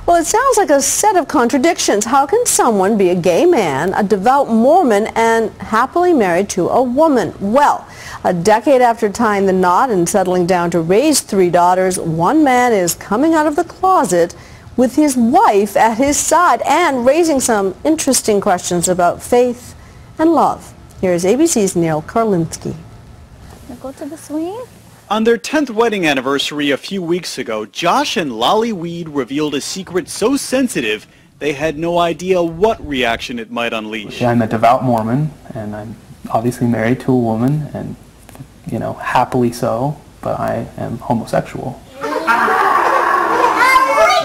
Well, it sounds like a set of contradictions. How can someone be a gay man, a devout Mormon, and happily married to a woman? Well, a decade after tying the knot and settling down to raise 3 daughters, one man is coming out of the closet with his wife at his side and raising some interesting questions about faith and love. Here's ABC's Neil Karlinski. Go to the swing. On their 10th wedding anniversary a few weeks ago, Josh and Lolly Weed revealed a secret so sensitive they had no idea what reaction it might unleash. I'm a devout Mormon, and I'm obviously married to a woman, and, you know, happily so, but I am homosexual.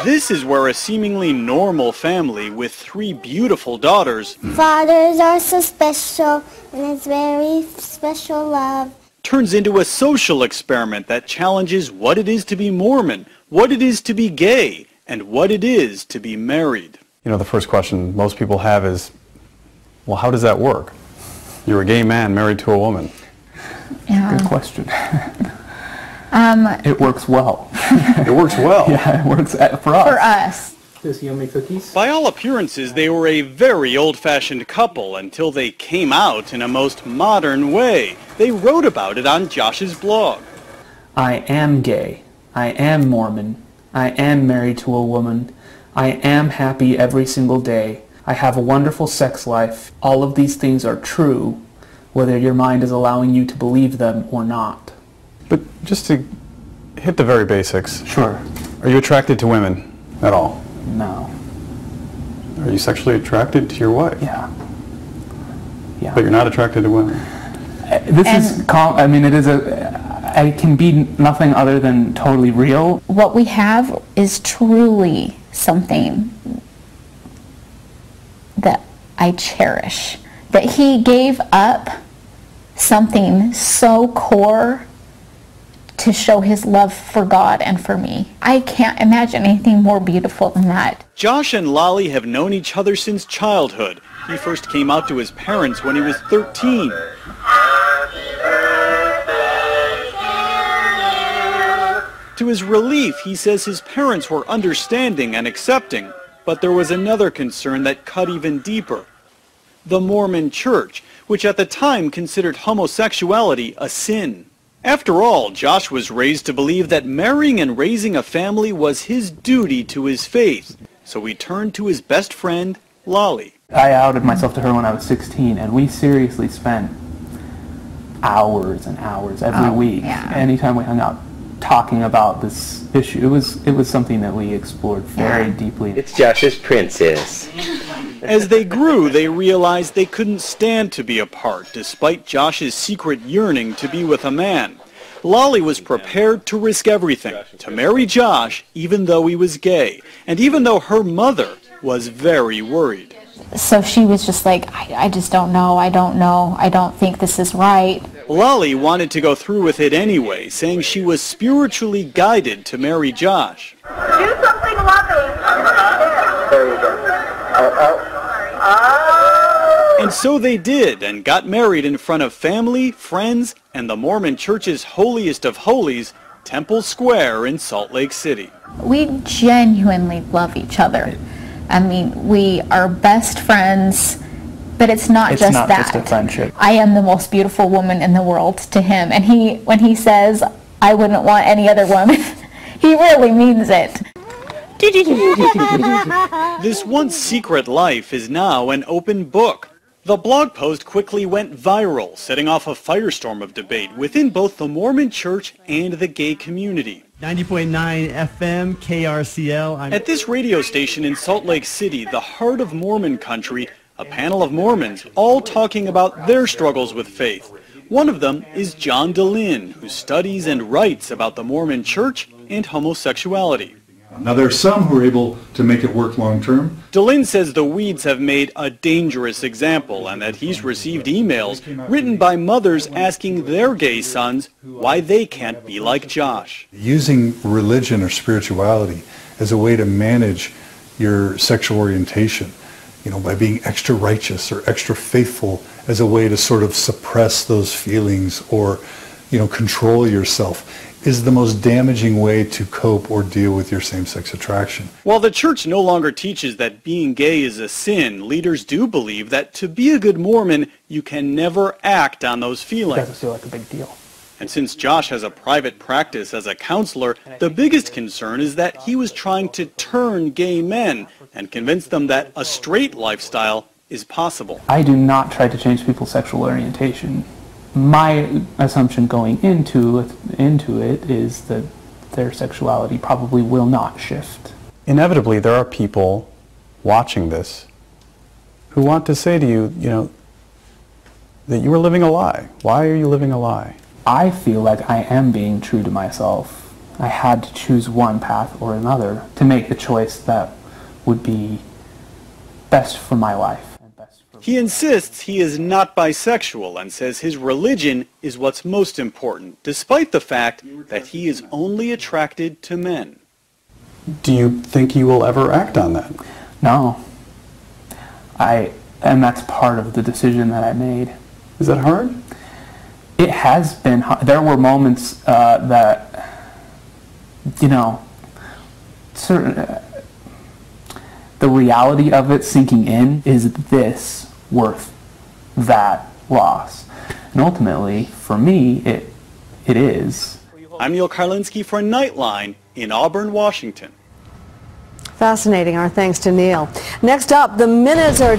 This is where a seemingly normal family with 3 beautiful daughters Fathers are so special, and it's very special love. turns into a social experiment that challenges what it is to be Mormon, what it is to be gay, and what it is to be married. You know, the first question most people have is, well, how does that work? You're a gay man married to a woman. Good question. It works well. It works well. Yeah, it works for us. For us. Does he make cookies? By all appearances, they were a very old-fashioned couple until they came out in a most modern way. They wrote about it on Josh's blog. I am gay. I am Mormon. I am married to a woman. I am happy every single day. I have a wonderful sex life. All of these things are true, whether your mind is allowing you to believe them or not. But just to hit the very basics. Sure. Are you attracted to women at all? No. Are you sexually attracted to your wife? Yeah. Yeah. But you're not attracted to women? It can be nothing other than totally real. What we have is truly something that I cherish. That he gave up something so core to show his love for God and for me. I can't imagine anything more beautiful than that. Josh and Lolly have known each other since childhood. He first came out to his parents when he was 13. To his relief, he says his parents were understanding and accepting, but there was another concern that cut even deeper. The Mormon Church, which at the time considered homosexuality a sin. After all, Josh was raised to believe that marrying and raising a family was his duty to his faith, so he turned to his best friend, Lolly. I outed myself to her when I was 16, and we seriously spent hours and hours every week, anytime we hung out, talking about this issue. It was something that we explored very deeply. It's Josh's princess. As they grew, they realized they couldn't stand to be apart, despite Josh's secret yearning to be with a man. Lolly was prepared to risk everything, to marry Josh, even though he was gay, and even though her mother was very worried. So she was just like, I just don't know, I don't think this is right. Lolly wanted to go through with it anyway, saying she was spiritually guided to marry Josh. Do something loving. There you go. And so they did, and got married in front of family, friends, and the Mormon Church's holiest of holies, Temple Square in Salt Lake City. We genuinely love each other. I mean, we are best friends, but it's not just that. It's not just a friendship. I am the most beautiful woman in the world to him, and when he says, I wouldn't want any other woman, he really means it. This once secret life is now an open book. The blog post quickly went viral, setting off a firestorm of debate within both the Mormon Church and the gay community. 90.9 FM, KRCL. At this radio station in Salt Lake City, the heart of Mormon country, a panel of Mormons all talking about their struggles with faith. One of them is John DeLynn, who studies and writes about the Mormon Church and homosexuality. Now there are some who are able to make it work long term. DeLynn says the Weeds have made a dangerous example and that he's received emails written by mothers asking their gay sons why they can't be like Josh. Using religion or spirituality as a way to manage your sexual orientation, you know, by being extra righteous or extra faithful as a way to sort of suppress those feelings or control yourself is the most damaging way to cope or deal with your same-sex attraction. While the church no longer teaches that being gay is a sin, leaders do believe that to be a good Mormon, you can never act on those feelings. It doesn't feel like a big deal. And since Josh has a private practice as a counselor, the biggest concern is that he was trying to turn gay men and convince them that a straight lifestyle is possible. I do not try to change people's sexual orientation. My assumption going into it is that their sexuality probably will not shift. Inevitably, there are people watching this who want to say to you, that you are living a lie. Why are you living a lie? I feel like I am being true to myself. I had to choose one path or another to make the choice that would be best for my life. He insists he is not bisexual and says his religion is what's most important, despite the fact that he is only attracted to men. Do you think you will ever act on that? No. And that's part of the decision that I made. Is that hard? It has been hard. There were moments that, the reality of it sinking in, is this worth that loss? And ultimately, for me, it is. I'm Neil Karlinski for Nightline in Auburn, Washington. Fascinating. Our thanks to Neil. Next up, the minutes are